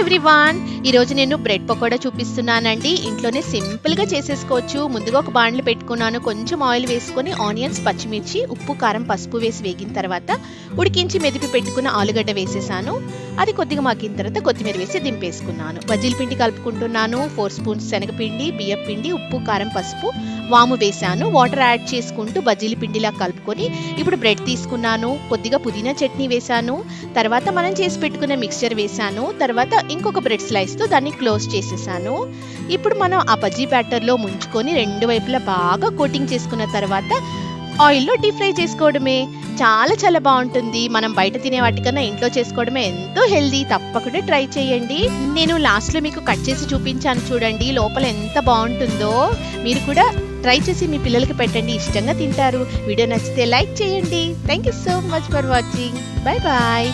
Everyone, ఈరోజు నేను bread pakoda చూపిస్తున్నానండి. ఇంట్లోనే సింపుల్గా చేసేసుకోవచ్చు. ముందుగా ఒక బాండ్లు పెట్టుకున్నాను. కొంచెం ఆయిల్ వేసుకొని ఆనియన్స్, పచ్చిమిర్చి, ఉప్పు, కారం, పసుపు వేసి వేగిన తర్వాత ఉడికించి మెదిపి పెట్టుకున్న ఆలుగడ్డ వేసేసాను. అది కొద్దిగా మగ్గిన తర్వాత కొత్తిమీర వేసి దింపేసుకున్నాను. బజ్జీల పిండి కలుపుకుంటున్నాను. 4 స్పూన్స్ శనగపిండి, బియ్యం పిండి, ఉప్పు, కారం, పసుపు, వాము వేసాను. వాటర్ యాడ్ చేసుకుంటూ బజ్జీల పిండిలా కలుపుకొని ఇప్పుడు బ్రెడ్ తీసుకున్నాను. కొద్దిగా పుదీనా చట్నీ వేసాను. తర్వాత మనం చేసి పెట్టుకున్న మిక్స్చర్ వేసాను. తర్వాత ఇంకొక బ్రెడ్ స్లైస్తో దాన్ని క్లోజ్ చేసేసాను. ఇప్పుడు మనం ఆ బజ్జీ బ్యాటర్లో ముంచుకొని రెండు వైపులా బాగా కోటింగ్ చేసుకున్న తర్వాత ఆయిల్లో డీప్ ఫ్రై చేసుకోవడమే. చాలా చాలా బాగుంటుంది. మనం బయట తినే వాటికన్నా ఇంట్లో చేసుకోవడమే ఎంతో హెల్దీ. తప్పకుండా ట్రై చేయండి. నేను లాస్ట్లో మీకు కట్ చేసి చూపించాను చూడండి, లోపల ఎంత బాగుంటుందో. మీరు కూడా ట్రై చేసి మీ పిల్లలకి పెట్టండి, ఇష్టంగా తింటారు. వీడియో నచ్చితే లైక్ చేయండి. Thank you so much for watching. Bye bye.